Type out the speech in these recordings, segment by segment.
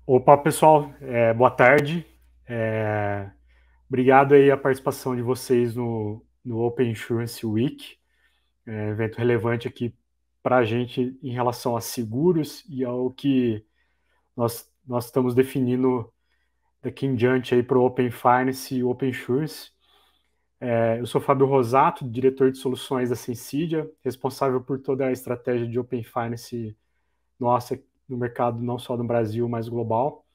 Opa, pessoal, boa tarde. É, Obrigado aí a participação de vocês no Open Insurance Week, evento relevante aqui para a gente em relação a seguros e ao que nós estamos definindo daqui em diante aí para o Open Finance e o Open Insurance. Eu sou Fábio Rosato, diretor de soluções da Sensidia, responsável por toda a estratégia de Open Finance nossa no mercado não só no Brasil, mas global.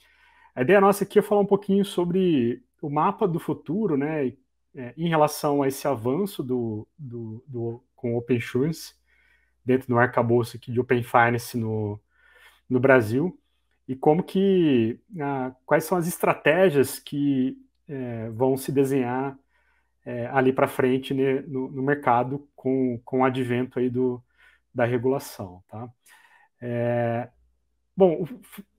A ideia nossa aqui é falar um pouquinho sobre o mapa do futuro, né, em relação a esse avanço com o Open Insurance, dentro do arcabouço aqui de Open Finance no Brasil, e quais são as estratégias que vão se desenhar ali para frente, né, no mercado com o advento aí da regulação, tá? Bom,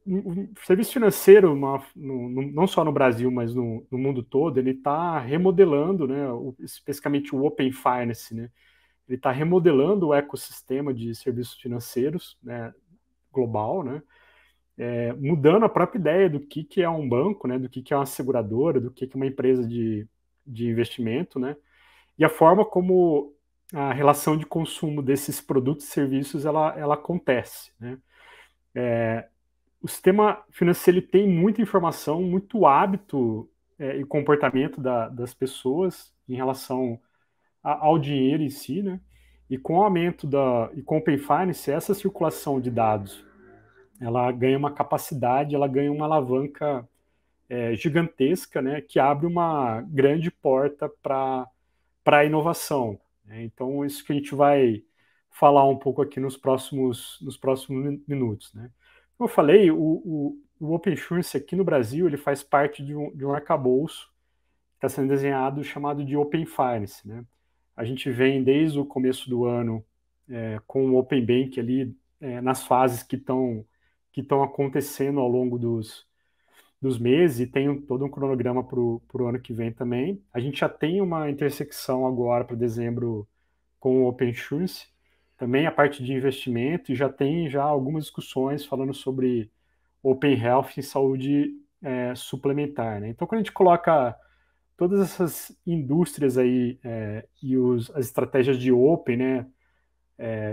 o serviço financeiro, não só no Brasil, mas no mundo todo, ele está remodelando, né, especificamente o Open Finance, né, ele está remodelando o ecossistema de serviços financeiros, né, global, né, mudando a própria ideia do que é um banco, né, do que é uma seguradora, do que é uma empresa de investimento, né, e a forma como a relação de consumo desses produtos e serviços ela acontece, né. O sistema financeiro ele tem muita informação, muito hábito e comportamento das pessoas em relação ao dinheiro em si, né? E com o aumento e com o Open Finance, essa circulação de dados, ela ganha uma capacidade, ela ganha uma alavanca gigantesca, né? Que abre uma grande porta para a inovação, né? Então, isso que a gente vai falar um pouco aqui nos próximos minutos, né? Como eu falei, o Open Insurance aqui no Brasil ele faz parte de um arcabouço que está sendo desenhado chamado de Open Finance, né? A gente vem desde o começo do ano com o Open Bank ali nas fases que estão acontecendo ao longo dos meses e tem todo um cronograma para o ano que vem também. A gente já tem uma intersecção agora para dezembro com o Open Insurance, também a parte de investimento, e já tem já algumas discussões falando sobre Open Health e saúde suplementar, né? Então, quando a gente coloca todas essas indústrias aí as estratégias de Open, né,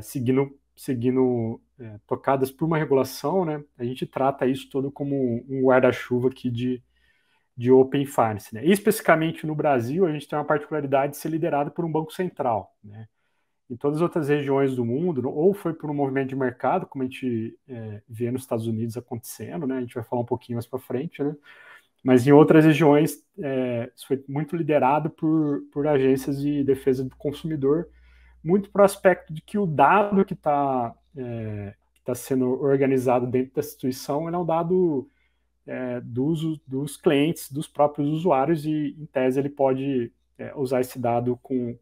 seguindo tocadas por uma regulação, né, a gente trata isso todo como um guarda-chuva aqui de Open Finance, né? E especificamente no Brasil, a gente tem uma particularidade de ser liderado por um banco central, né? Em todas as outras regiões do mundo, ou foi por um movimento de mercado, como a gente vê nos Estados Unidos acontecendo, né? A gente vai falar um pouquinho mais para frente, né? Mas em outras regiões, isso foi muito liderado por agências de defesa do consumidor, muito para o aspecto de que o dado que tá sendo organizado dentro da instituição ele é um dado dos clientes, dos próprios usuários, e em tese ele pode usar esse dado com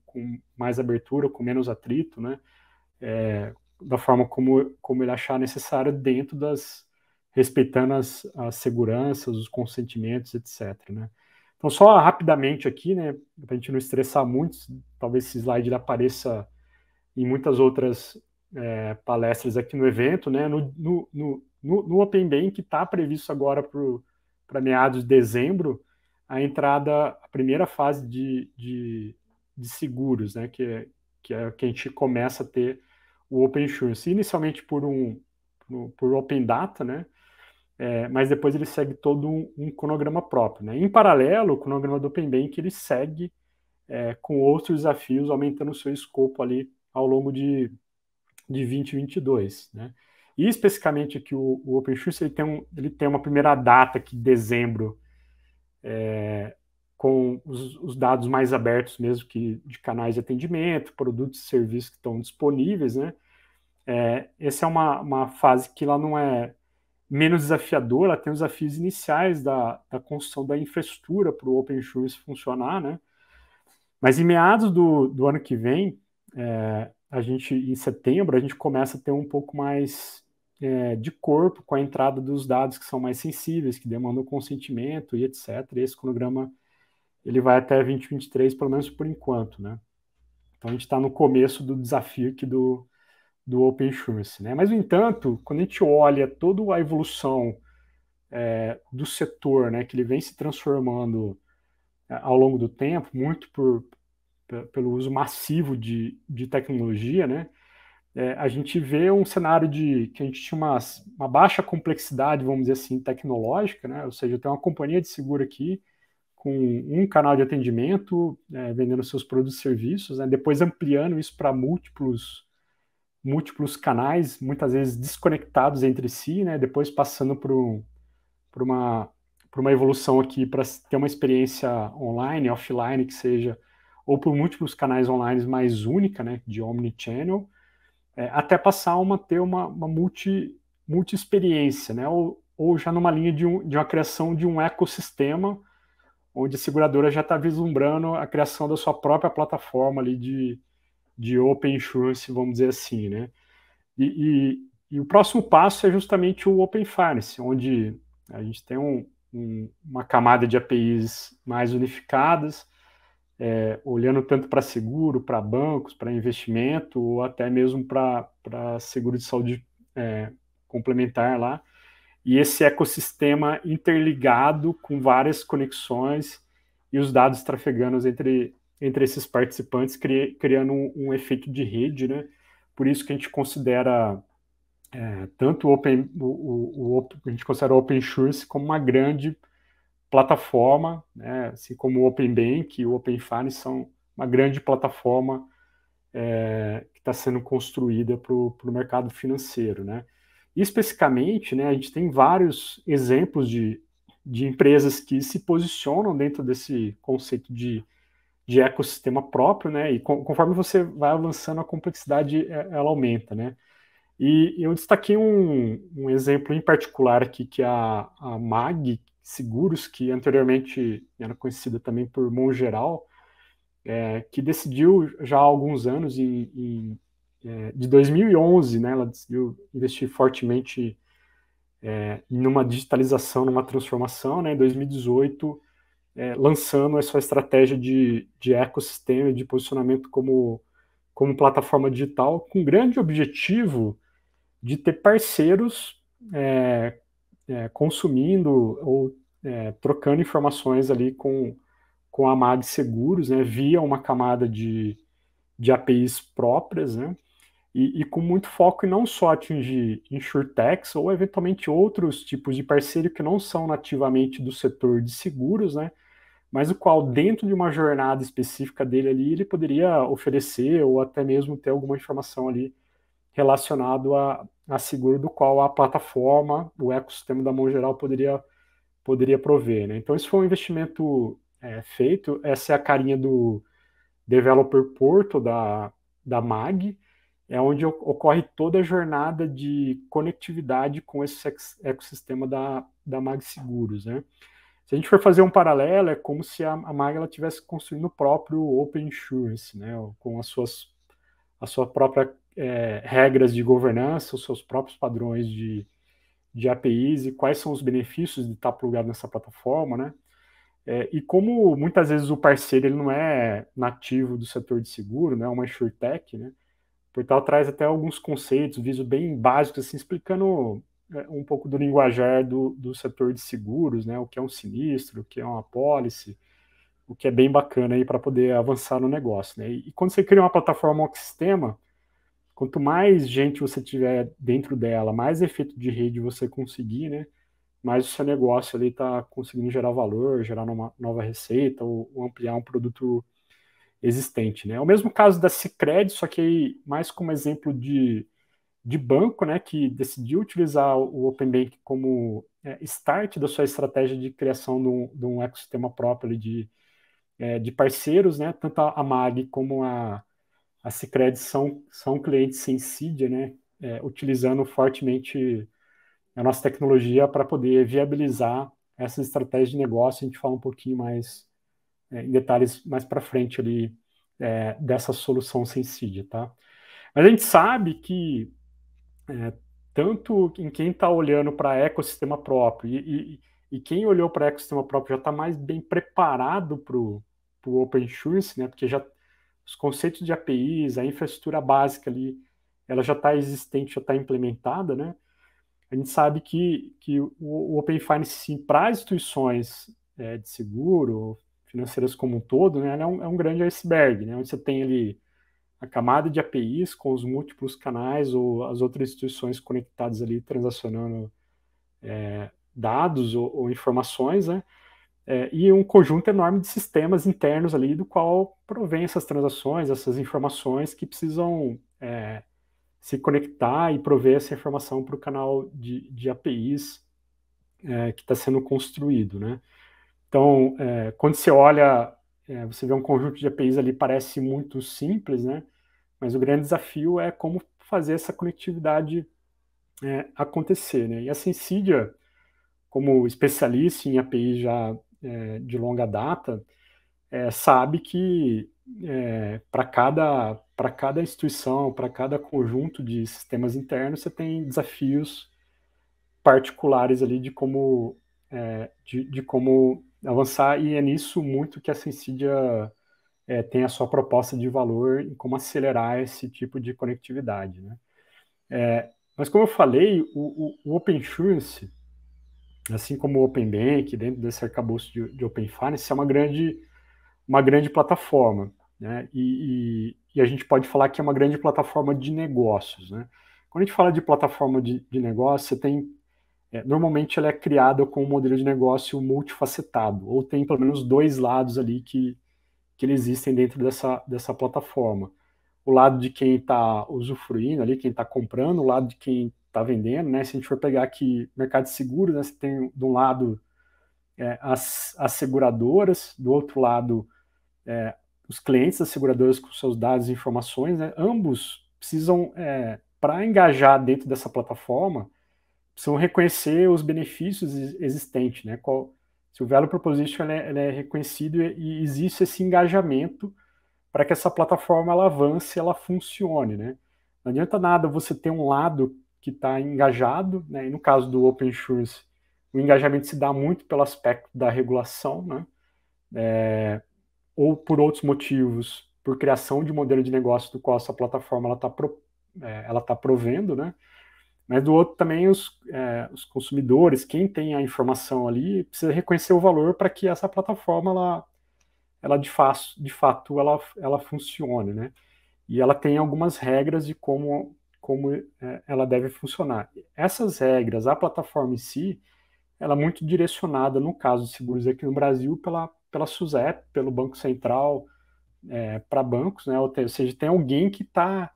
mais abertura, com menos atrito, né? Da forma como ele achar necessário respeitando as seguranças, os consentimentos, etc., né? Então, só rapidamente aqui, né, para a gente não estressar muito, talvez esse slide ele apareça em muitas outras palestras aqui no evento, né? No Open Bank está previsto agora para meados de dezembro a primeira fase de seguros, né? Que a gente começa a ter o Open Insurance, inicialmente por Open Data, né? Mas depois ele segue todo um cronograma próprio, né? Em paralelo, o cronograma do Open Bank ele segue com outros desafios, aumentando o seu escopo ali ao longo de 2022, né? E especificamente aqui o OpenShift ele tem uma primeira data aqui, dezembro, com os dados mais abertos mesmo que de canais de atendimento, produtos e serviços que estão disponíveis, né? Essa é uma fase que ela não é menos desafiadora, ela tem os desafios iniciais da construção da infraestrutura para o Open Insurance funcionar, né? Mas em meados do ano que vem, em setembro, a gente começa a ter um pouco mais de corpo com a entrada dos dados que são mais sensíveis, que demandam consentimento e etc. E esse cronograma ele vai até 2023, pelo menos por enquanto, né? Então a gente está no começo do desafio aqui do Open Insurance, né? Mas, no entanto, quando a gente olha toda a evolução do setor, né, que ele vem se transformando ao longo do tempo, muito pelo uso massivo de tecnologia, né, a gente vê um cenário que a gente tinha uma baixa complexidade, vamos dizer assim, tecnológica, né, ou seja, tem uma companhia de seguro aqui com um canal de atendimento, vendendo seus produtos e serviços, né, depois ampliando isso para múltiplos canais, muitas vezes desconectados entre si, né, depois passando por uma, por uma evolução aqui para ter uma experiência online, offline, que seja, ou por múltiplos canais online mais única, né, de omnichannel, até passar ter uma multi-experiência, né, ou já numa linha de uma criação de um ecossistema, onde a seguradora já está vislumbrando a criação da sua própria plataforma ali de Open Insurance, vamos dizer assim, né? E o próximo passo é justamente o Open Finance, onde a gente tem uma camada de APIs mais unificadas, olhando tanto para seguro, para bancos, para investimento, ou até mesmo para seguro de saúde complementar lá. E esse ecossistema interligado com várias conexões e os dados trafegando entre esses participantes, criando um efeito de rede, né? Por isso que a gente considera tanto a gente considera o Open Insurance como uma grande plataforma, né? Assim como o Open Bank e o Open Finance são uma grande plataforma que está sendo construída para o mercado financeiro, né? E especificamente, né, a gente tem vários exemplos de empresas que se posicionam dentro desse conceito de ecossistema próprio, né? E conforme você vai avançando, a complexidade ela aumenta, né? E eu destaquei um exemplo em particular aqui, que é a MAG Seguros, que anteriormente era conhecida também por Mongeral, que decidiu já há alguns anos, de 2011, né, ela decidiu investir fortemente numa digitalização, numa transformação, né, em 2018, lançando a sua estratégia de ecossistema, de posicionamento como plataforma digital, com grande objetivo de ter parceiros consumindo ou trocando informações ali com a MAG Seguros, né, via uma camada de APIs próprias, né, e com muito foco em não só atingir insurtechs ou eventualmente outros tipos de parceiro que não são nativamente do setor de seguros, né, mas o qual dentro de uma jornada específica dele ali, ele poderia oferecer ou até mesmo ter alguma informação ali relacionado a seguro do qual a plataforma, o ecossistema da mão geral poderia prover, né? Então, esse foi um investimento feito, essa é a carinha do Developer Portal da MAG, é onde ocorre toda a jornada de conectividade com esse ecossistema da MAG Seguros, né? Se a gente for fazer um paralelo, é como se a MAG ela tivesse construindo o próprio Open Insurance, né? Com a sua própria regras de governança, os seus próprios padrões de APIs e quais são os benefícios de estar plugado nessa plataforma, né? E como muitas vezes o parceiro ele não é nativo do setor de seguro, né? Uma insurtech, né? O portal traz até alguns conceitos, visos bem básicos, assim, explicando um pouco do linguajar do setor de seguros, né? O que é um sinistro, o que é uma apólice, o que é bem bacana aí para poder avançar no negócio, né? E quando você cria uma plataforma, um ecossistema, quanto mais gente você tiver dentro dela, mais efeito de rede você conseguir, né? Mais o seu negócio ali está conseguindo gerar valor, gerar uma nova receita ou ampliar um produto existente, né? É o mesmo caso da Sicredi, só que mais como exemplo de banco, né? Que decidiu utilizar o Open Bank como start da sua estratégia de criação de um ecossistema próprio ali de parceiros, né? Tanto a MAG como a Sicredi são clientes sem Cydia, né? Utilizando fortemente a nossa tecnologia para poder viabilizar essa estratégia de negócio. A gente fala um pouquinho mais em detalhes mais para frente ali dessa solução sem Cydia, tá? Mas a gente sabe que tanto em quem está olhando para ecossistema próprio e quem olhou para ecossistema próprio já está mais bem preparado para o Open Insurance, né? Porque já os conceitos de APIs, a infraestrutura básica ali, ela já está existente, já está implementada, né? a gente sabe que o Open Finance, para instituições de seguro, financeiras como um todo, né, é um grande iceberg, né, onde você tem ali a camada de APIs com os múltiplos canais ou as outras instituições conectadas ali, transacionando dados ou informações, né, e um conjunto enorme de sistemas internos ali, do qual provém essas transações, essas informações que precisam se conectar e prover essa informação para o canal de APIs que está sendo construído, né? Então, quando você olha, você vê um conjunto de APIs ali, parece muito simples, né? Mas o grande desafio é como fazer essa conectividade acontecer, né? E a Sensidia, como especialista em APIs já de longa data, sabe que para cada instituição, para cada conjunto de sistemas internos, você tem desafios particulares ali de como avançar, e é nisso muito que a Sensidia tem a sua proposta de valor em como acelerar esse tipo de conectividade, né? Mas como eu falei, o Open Insurance, assim como o Open Bank, dentro desse arcabouço de Open Finance, é uma grande plataforma, né? E a gente pode falar que é uma grande plataforma de negócios, né? Quando a gente fala de plataforma de negócio, você tem normalmente ela é criada com um modelo de negócio multifacetado, ou tem pelo menos dois lados ali que existem dentro dessa plataforma. O lado de quem está usufruindo ali, quem está comprando, o lado de quem está vendendo, né? Se a gente for pegar aqui mercado de seguros, né, você tem de um lado as seguradoras, do outro lado os clientes das seguradoras com seus dados e informações, né? Ambos precisam, para engajar dentro dessa plataforma, precisam reconhecer os benefícios existentes, né? Se o Value Proposition ele é reconhecido e existe esse engajamento para que essa plataforma ela avance, ela funcione, né? Não adianta nada você ter um lado que está engajado, né? E no caso do Open Insurance, o engajamento se dá muito pelo aspecto da regulação, né? Ou por outros motivos, por criação de modelo de negócio do qual essa plataforma ela tá provendo, né? Mas do outro também os consumidores, quem tem a informação ali, precisa reconhecer o valor para que essa plataforma ela de fato ela funcione, né? E ela tem algumas regras de como ela deve funcionar. Essas regras, a plataforma em si, ela é muito direcionada, no caso de seguros aqui no Brasil, pela SUSEP, pelo Banco Central, para bancos, né? Ou seja, tem alguém que está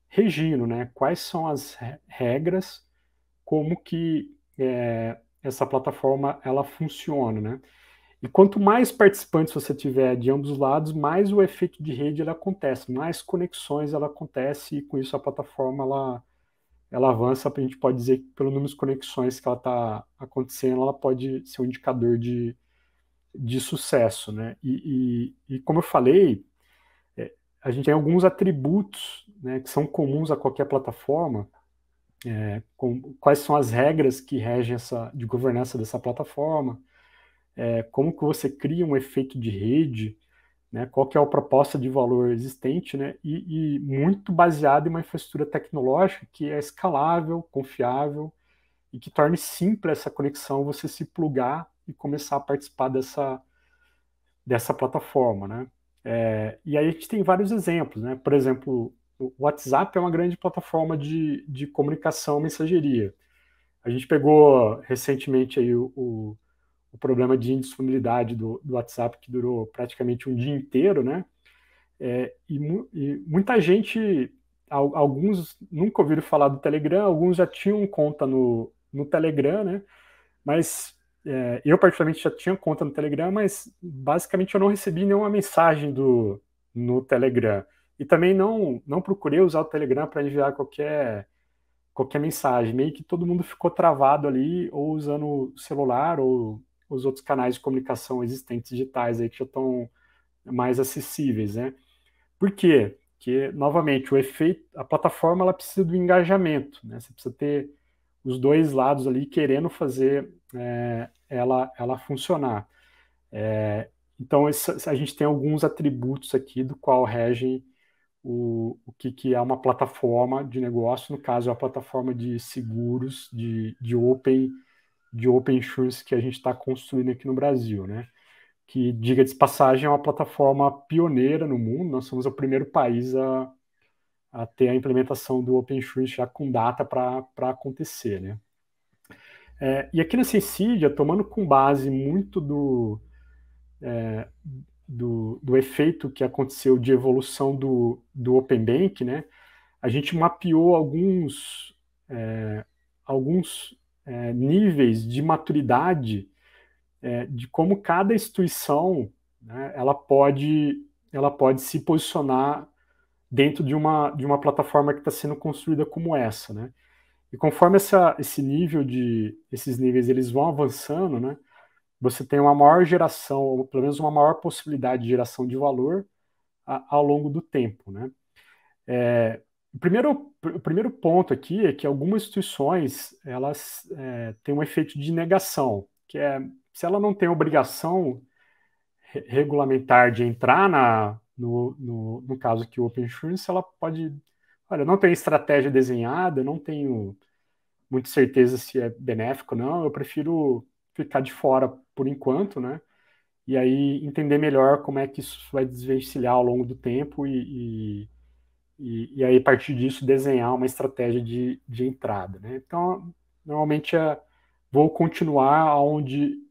regindo, né? Quais são as regras, como que essa plataforma ela funciona, né? E quanto mais participantes você tiver de ambos os lados, mais o efeito de rede ele acontece, mais conexões ela acontece, e com isso a plataforma ela avança. A gente pode dizer que pelo número de conexões que ela está acontecendo, ela pode ser um indicador de sucesso, né? E como eu falei, a gente tem alguns atributos, né, que são comuns a qualquer plataforma, quais são as regras que regem de governança dessa plataforma, como que você cria um efeito de rede, né, qual que é a proposta de valor existente, né, e muito baseado em uma infraestrutura tecnológica que é escalável, confiável e que torne simples essa conexão, você se plugar e começar a participar dessa plataforma, né. E aí a gente tem vários exemplos, né, por exemplo, o WhatsApp é uma grande plataforma de comunicação, mensageria. A gente pegou recentemente aí o problema de indisponibilidade do WhatsApp, que durou praticamente um dia inteiro, né? E muita gente, alguns nunca ouviram falar do Telegram, alguns já tinham conta no Telegram, né? Mas eu particularmente já tinha conta no Telegram, mas basicamente eu não recebi nenhuma mensagem no Telegram. E também não procurei usar o Telegram para enviar qualquer mensagem. Meio que todo mundo ficou travado ali, ou usando o celular, ou os outros canais de comunicação existentes digitais aí que já estão mais acessíveis, né? Por quê? Porque, novamente, a plataforma ela precisa do engajamento, né? Você precisa ter os dois lados ali querendo fazer ela funcionar. Então, a gente tem alguns atributos aqui do qual regem o que é uma plataforma de negócio, no caso, é uma plataforma de seguros, de open insurance que a gente está construindo aqui no Brasil, né? Que, diga de passagem, é uma plataforma pioneira no mundo. Nós somos o primeiro país a ter a implementação do Open Insurance já com data para acontecer, né? E aqui na Sensidia, tomando com base muito do efeito que aconteceu de evolução do Open Bank, né? A gente mapeou alguns níveis de maturidade de como cada instituição, né, ela pode se posicionar dentro de uma plataforma que está sendo construída como essa, né? E conforme esses níveis eles vão avançando, né, você tem uma maior geração, ou pelo menos uma maior possibilidade de geração de valor ao longo do tempo, né? O primeiro ponto aqui é que algumas instituições elas têm um efeito de negação, que é se ela não tem obrigação regulamentar de entrar no caso aqui o Open Insurance, ela pode, olha, não tenho estratégia desenhada, não tenho muita certeza se é benéfico ou não, eu prefiro ficar de fora por enquanto, né? E aí entender melhor como é que isso vai desvencilhar ao longo do tempo e aí a partir disso desenhar uma estratégia de entrada, né? Então, normalmente vou continuar aonde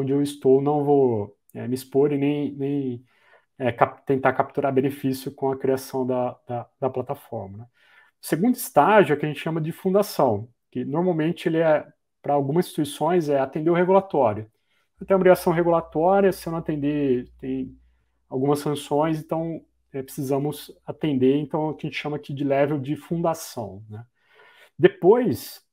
eu estou, não vou me expor e nem tentar capturar benefício com a criação da plataforma, né? O segundo estágio é que a gente chama de fundação, que normalmente ele para algumas instituições, é atender o regulatório. Eu tenho obrigação regulatória, se eu não atender, tem algumas sanções, então precisamos atender, então a gente chama aqui de level de fundação, né? Depois,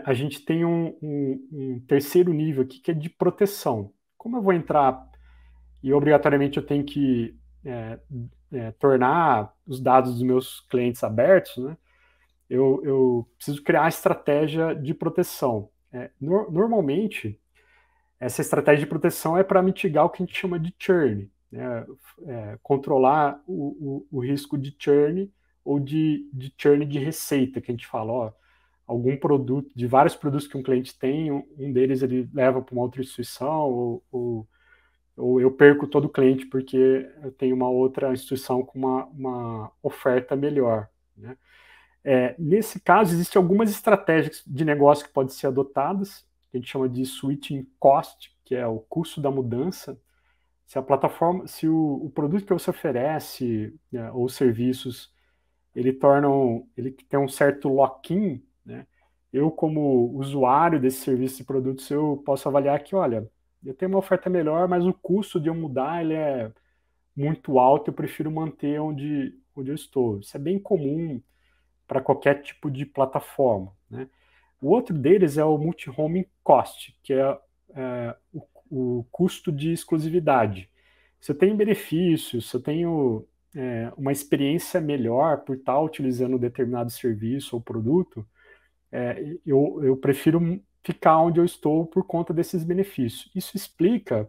a gente tem um terceiro nível aqui, que é de proteção. Como eu vou entrar e obrigatoriamente eu tenho que tornar os dados dos meus clientes abertos, né? Eu preciso criar a estratégia de proteção. Normalmente, essa estratégia de proteção é para mitigar o que a gente chama de churn, né? Controlar o risco de churn ou de churn de receita, que a gente fala, ó, algum produto, de vários produtos que um cliente tem, um deles ele leva para uma outra instituição, ou eu perco todo o cliente porque eu tenho uma outra instituição com uma oferta melhor, né? Nesse caso, existem algumas estratégias de negócio que podem ser adotadas, que a gente chama de switching cost, que é o custo da mudança. Se a plataforma, se o produto que você oferece, né, ou serviços, ele tem um certo lock-in, né? Eu, como usuário desse serviço e produtos, eu posso avaliar que, olha, eu tenho uma oferta melhor, mas o custo de eu mudar ele é muito alto, eu prefiro manter onde eu estou. Isso é bem comum para qualquer tipo de plataforma, né? O outro deles é o multi-homing cost, que é o custo de exclusividade. Se eu tenho benefícios, se eu tenho uma experiência melhor por estar utilizando determinado serviço ou produto, eu prefiro ficar onde eu estou por conta desses benefícios. Isso explica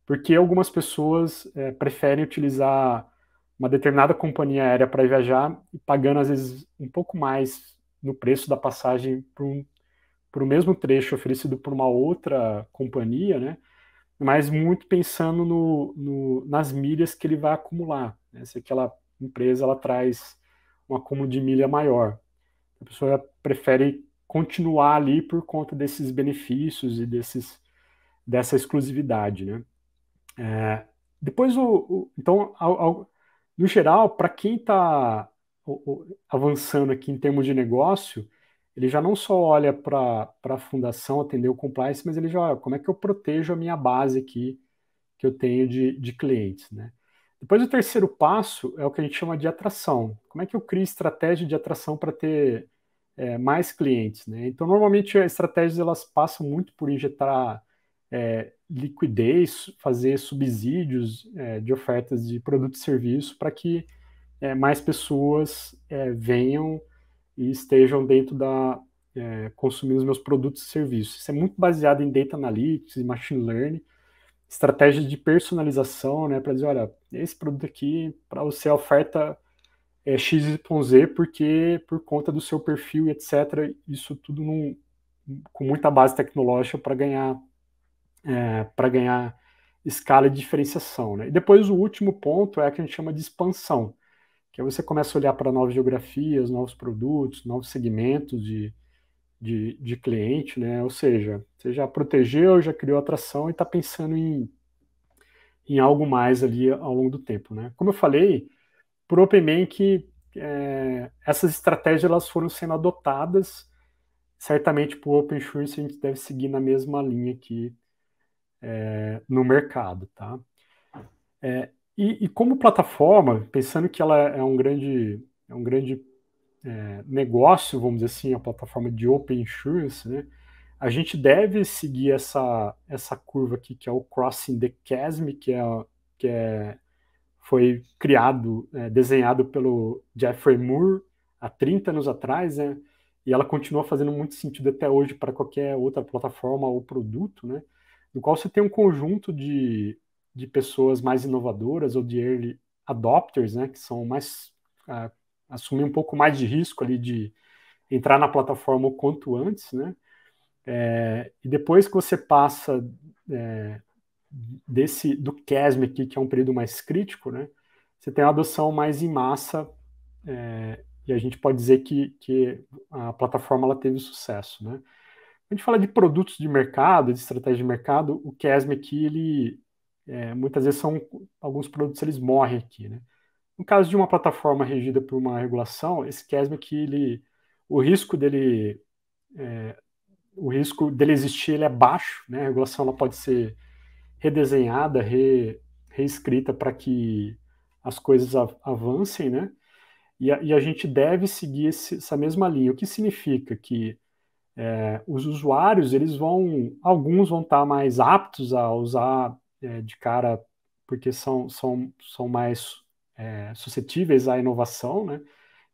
porque algumas pessoas preferem utilizar uma determinada companhia aérea para viajar e pagando, às vezes, um pouco mais no preço da passagem para o mesmo trecho oferecido por uma outra companhia, né? Mas muito pensando nas milhas que ele vai acumular, né? Se aquela empresa ela traz um acúmulo de milha maior. A pessoa prefere continuar ali por conta desses benefícios e dessa exclusividade, né? Depois, então, no geral, para quem está avançando aqui em termos de negócio, ele já não só olha para a fundação, atender o compliance, mas ele já olha como é que eu protejo a minha base aqui que eu tenho de clientes, né? Depois, o terceiro passo é o que a gente chama de atração. Como é que eu crio estratégia de atração para ter mais clientes, né? Então, normalmente, as estratégias elas passam muito por injetar liquidez, fazer subsídios de ofertas de produto e serviço para que mais pessoas venham e estejam dentro consumindo os meus produtos e serviços. Isso é muito baseado em data analytics e machine learning, estratégias de personalização, né, para dizer, olha, esse produto aqui, para você, a oferta XYZ, porque por conta do seu perfil, etc., isso tudo com muita base tecnológica para ganhar escala e diferenciação. Né? E depois o último ponto é o que a gente chama de expansão, que aí você começa a olhar para novas geografias, novos produtos, novos segmentos de cliente, né? Ou seja, você já protegeu, já criou atração e está pensando em algo mais ali ao longo do tempo. Né? Como eu falei, por OpenBank, essas estratégias elas foram sendo adotadas. Certamente, para o OpenShirt, a gente deve seguir na mesma linha aqui no mercado. Tá? E como plataforma, pensando que ela é um grande negócio, vamos dizer assim, a plataforma de Open Insurance, né? A gente deve seguir essa curva aqui, que é o Crossing the Chasm, que foi criado, desenhado pelo Jeffrey Moore há 30 anos atrás, né? E ela continua fazendo muito sentido até hoje para qualquer outra plataforma ou produto, né? No qual você tem um conjunto de pessoas mais inovadoras ou de early adopters, né? Que são mais assumir um pouco mais de risco ali de entrar na plataforma o quanto antes, né? E depois que você passa do chasm aqui, que é um período mais crítico, né? Você tem a adoção mais em massa, e a gente pode dizer que a plataforma ela teve sucesso, né? A gente fala de produtos de mercado, de estratégia de mercado, o chasm aqui, muitas vezes alguns produtos eles morrem aqui, né? No caso de uma plataforma regida por uma regulação, esse chasm aqui, o risco dele, o risco dele existir ele é baixo, né? A regulação ela pode ser redesenhada, reescrita para que as coisas avancem, né? E a gente deve seguir essa mesma linha. O que significa que os usuários, alguns vão estar mais aptos a usar de cara, porque são mais suscetíveis à inovação, né?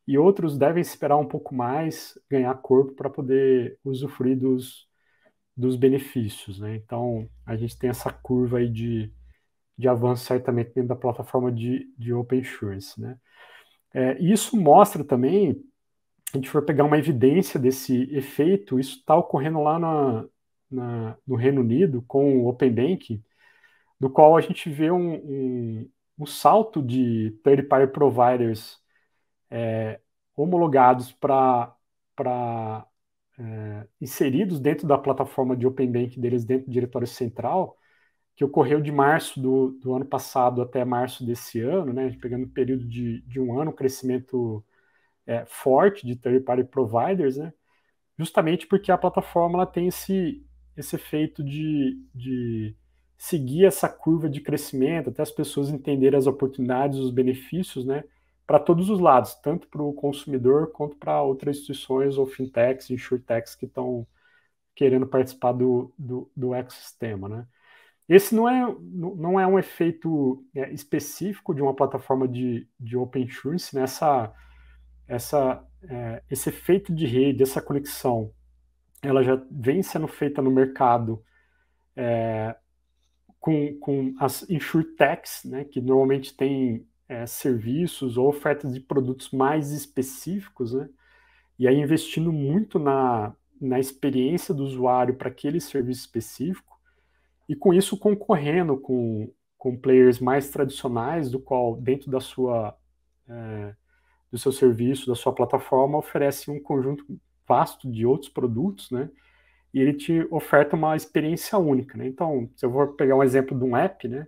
E outros devem esperar um pouco mais, ganhar corpo para poder usufruir dos benefícios, né? Então, a gente tem essa curva aí de avanço certamente dentro da plataforma de Open Insurance, né? E isso mostra também, se a gente for pegar uma evidência desse efeito, isso está ocorrendo lá no Reino Unido com o Open Bank, do qual a gente vê um salto de third-party providers homologados para inseridos dentro da plataforma de Open Bank deles, dentro do diretório central, que ocorreu de março do ano passado até março desse ano, né, pegando um período de um ano, um crescimento forte de third-party providers, né, justamente porque a plataforma ela tem esse efeito de seguir essa curva de crescimento, até as pessoas entenderem as oportunidades, os benefícios, né, para todos os lados, tanto para o consumidor quanto para outras instituições ou fintechs, insurtechs que estão querendo participar do ecossistema, né. Esse não é um efeito específico de uma plataforma de Open Insurance, né? Esse efeito de rede, essa conexão, ela já vem sendo feita no mercado com as insurtechs, né? Que normalmente têm serviços ou ofertas de produtos mais específicos, né? E aí investindo muito na experiência do usuário para aquele serviço específico, e com isso concorrendo com players mais tradicionais, do qual dentro do seu serviço, da sua plataforma, oferece um conjunto vasto de outros produtos, né? E ele te oferta uma experiência única, né? Então, se eu vou pegar um exemplo de um app, né?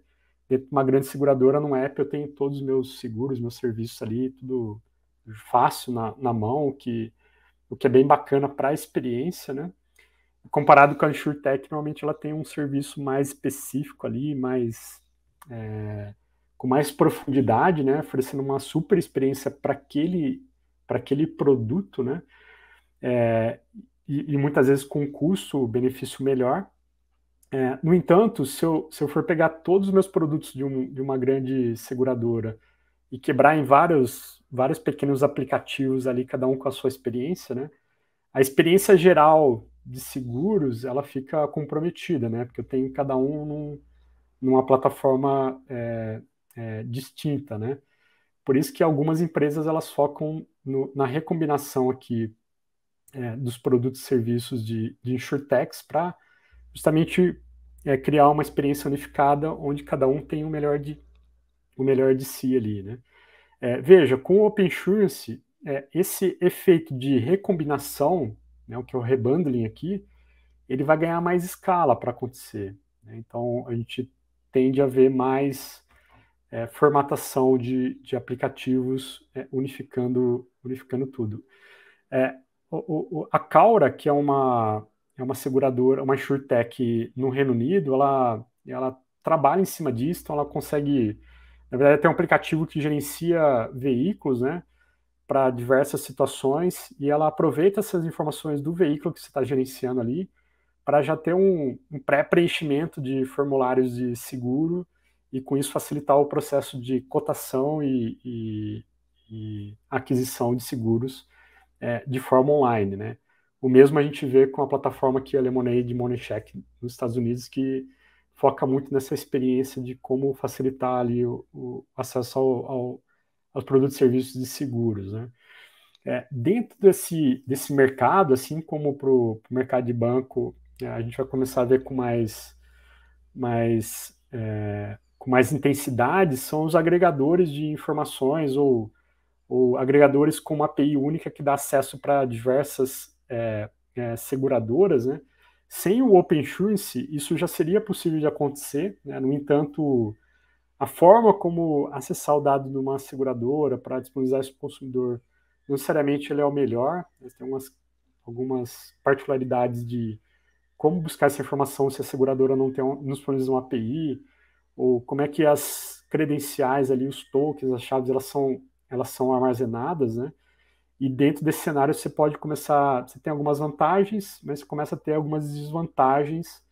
Dentro de uma grande seguradora, num app eu tenho todos os meus seguros, meus serviços ali, tudo fácil na mão, o que é bem bacana para a experiência, né? Comparado com a InsurTech, normalmente ela tem um serviço mais específico ali, com mais profundidade, né? Oferecendo uma super experiência para aquele produto, né? E muitas vezes com um custo-benefício melhor. No entanto, se eu for pegar todos os meus produtos de uma grande seguradora e quebrar em vários pequenos aplicativos ali, cada um com a sua experiência, né? A experiência geral de seguros, ela fica comprometida, né? Porque eu tenho cada um numa plataforma distinta, né? Por isso que algumas empresas elas focam na recombinação aqui dos produtos e serviços de InsurTechs para justamente criar uma experiência unificada onde cada um tem o melhor de si ali, né? Veja, com o Open Insurance, esse efeito de recombinação, né, o que é o rebundling aqui, ele vai ganhar mais escala para acontecer, né? Então, a gente tende a ver mais formatação de aplicativos unificando tudo. A Caura, que é uma seguradora, uma InsurTech no Reino Unido, ela trabalha em cima disso, então ela consegue, na verdade, tem um aplicativo que gerencia veículos, né, para diversas situações, e ela aproveita essas informações do veículo que você está gerenciando ali, para já ter um pré-preenchimento de formulários de seguro, e com isso facilitar o processo de cotação e aquisição de seguros de forma online, né? O mesmo a gente vê com a plataforma que é a Lemonade Money Check nos Estados Unidos, que foca muito nessa experiência de como facilitar ali o acesso aos produtos e serviços de seguros, né? Dentro desse mercado, assim como para o mercado de banco, a gente vai começar a ver com mais intensidade, são os agregadores de informações ou agregadores com uma API única que dá acesso para diversas seguradoras, né? Sem o Open Insurance, isso já seria possível de acontecer, né? No entanto, a forma como acessar o dado de uma seguradora para disponibilizar isso para o consumidor, não necessariamente ele é o melhor, mas tem algumas particularidades de como buscar essa informação se a seguradora não disponibiliza uma API, ou como é que as credenciais ali, os tokens, as chaves, elas são armazenadas, né? E dentro desse cenário você tem algumas vantagens, mas você começa a ter algumas desvantagens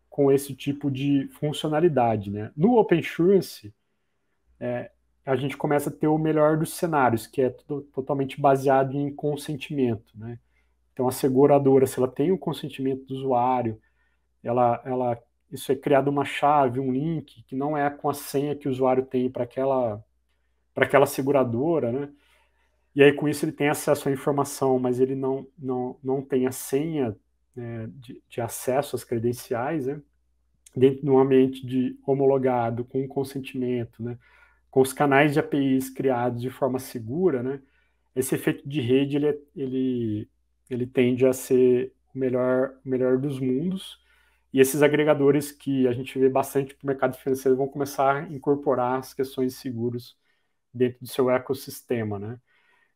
com esse tipo de funcionalidade, né? No Open Insurance, a gente começa a ter o melhor dos cenários, que é totalmente baseado em consentimento, né? Então a seguradora, se ela tem o consentimento do usuário, isso é criado uma chave, um link, que não é com a senha que o usuário tem para aquela seguradora, né? E aí, com isso, ele tem acesso à informação, mas ele não tem a senha de acesso às credenciais, né? Dentro de um ambiente homologado, com consentimento, né? Com os canais de APIs criados de forma segura, né? Esse efeito de rede, ele tende a ser o melhor dos mundos, e esses agregadores que a gente vê bastante para o mercado financeiro vão começar a incorporar as questões de seguros dentro do seu ecossistema, né?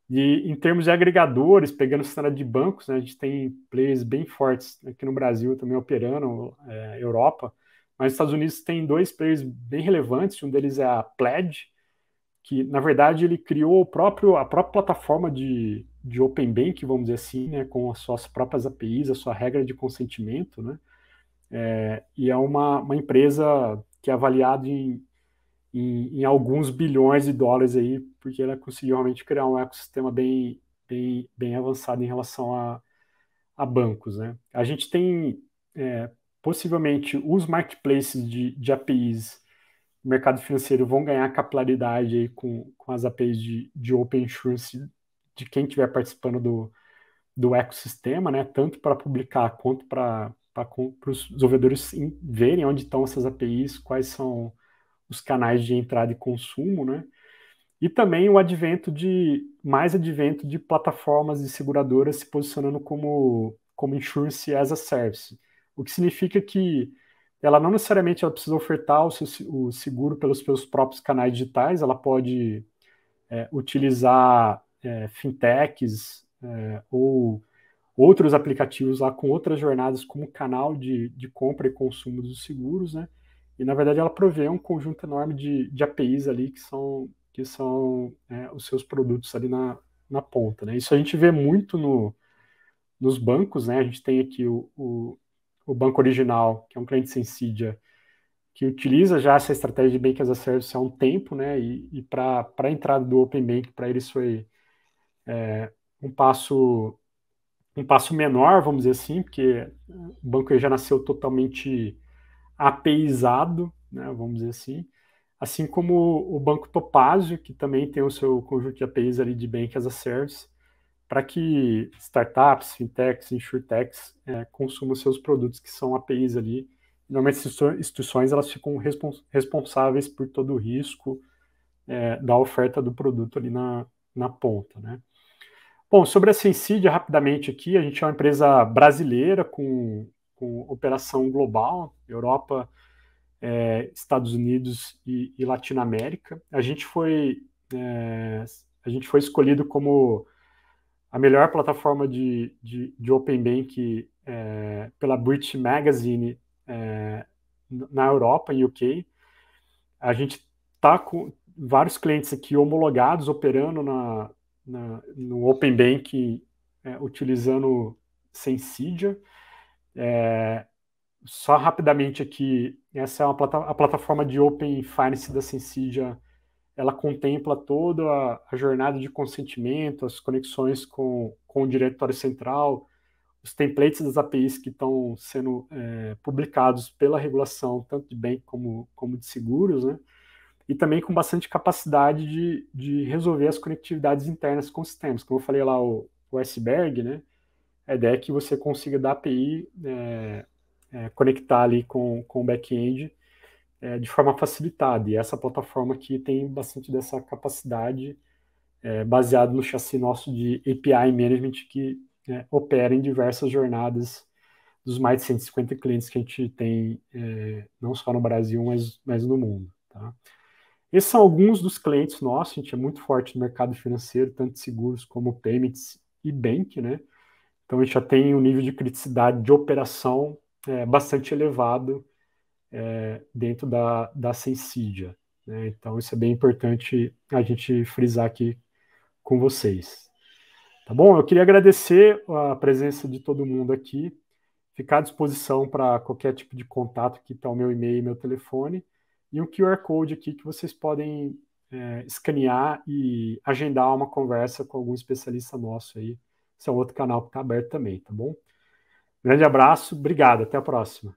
E em termos de agregadores, pegando o cenário de bancos, né, a gente tem players bem fortes aqui no Brasil também operando, Europa, mas nos Estados Unidos tem dois players bem relevantes, um deles é a Plaid, que na verdade ele criou a própria plataforma de Open Bank, vamos dizer assim, né, com as suas próprias APIs, a sua regra de consentimento, né, e é uma empresa que é avaliada em alguns bilhões de dólares aí, porque ela conseguiu realmente criar um ecossistema bem avançado em relação a bancos, né? A gente tem possivelmente os marketplaces de APIs no mercado financeiro vão ganhar capilaridade aí com as APIs de Open Insurance de quem estiver participando do ecossistema, né? Tanto para publicar quanto para os desenvolvedores verem onde estão essas APIs, quais são os canais de entrada e consumo, né? E também o advento de plataformas de seguradoras se posicionando como Insurance as a Service, o que significa que ela não necessariamente ela precisa ofertar o seguro pelos seus próprios canais digitais, ela pode utilizar fintechs ou outros aplicativos lá com outras jornadas como canal de compra e consumo dos seguros, né? E na verdade ela provê um conjunto enorme de APIs ali que são os seus produtos ali na ponta, né? Isso a gente vê muito nos bancos, né? A gente tem aqui o banco original, que é um cliente sem Cydia, que utiliza já essa estratégia de Bank as a Service há um tempo, né? E para a entrada do Open Bank, para eles foi um passo menor, vamos dizer assim, porque o banco já nasceu totalmente APIizado, né, vamos dizer assim, assim como o Banco Topazio, que também tem o seu conjunto de APIs ali de Bank as a Service, para que startups, fintechs, insurtechs consumam seus produtos que são APIs ali. Normalmente, as instituições elas ficam responsáveis por todo o risco da oferta do produto ali na ponta, né? Bom, sobre a Sensidia, rapidamente aqui, a gente é uma empresa brasileira com operação global, Europa, Estados Unidos e Latinoamérica. A gente foi escolhido como a melhor plataforma de Open Bank pela British Magazine na Europa, em UK. A gente está com vários clientes aqui homologados, operando no Open Bank, utilizando Sensidia. Só rapidamente aqui, essa é a plataforma de Open Finance da Sensidia. Ela contempla toda a jornada de consentimento, as conexões com o diretório central, os templates das APIs que estão sendo publicados pela regulação, tanto de bank como de seguros, né? E também com bastante capacidade de resolver as conectividades internas com sistemas. Como eu falei lá, o iceberg, né? A ideia é que você consiga da API conectar ali com o back-end de forma facilitada. E essa plataforma aqui tem bastante dessa capacidade baseado no chassi nosso de API Management que opera em diversas jornadas dos mais de 150 clientes que a gente tem, não só no Brasil, mas no mundo. Tá? Esses são alguns dos clientes nossos, a gente é muito forte no mercado financeiro, tanto de seguros como payments e bank, né? Então a gente já tem um nível de criticidade de operação bastante elevado dentro da Sensidia. Né? Então isso é bem importante a gente frisar aqui com vocês. Tá bom? Eu queria agradecer a presença de todo mundo aqui, ficar à disposição para qualquer tipo de contato, que está o meu e-mail e meu telefone, e um QR Code aqui que vocês podem escanear e agendar uma conversa com algum especialista nosso aí. Esse é um outro canal que está aberto também, tá bom? Grande abraço, obrigado, até a próxima.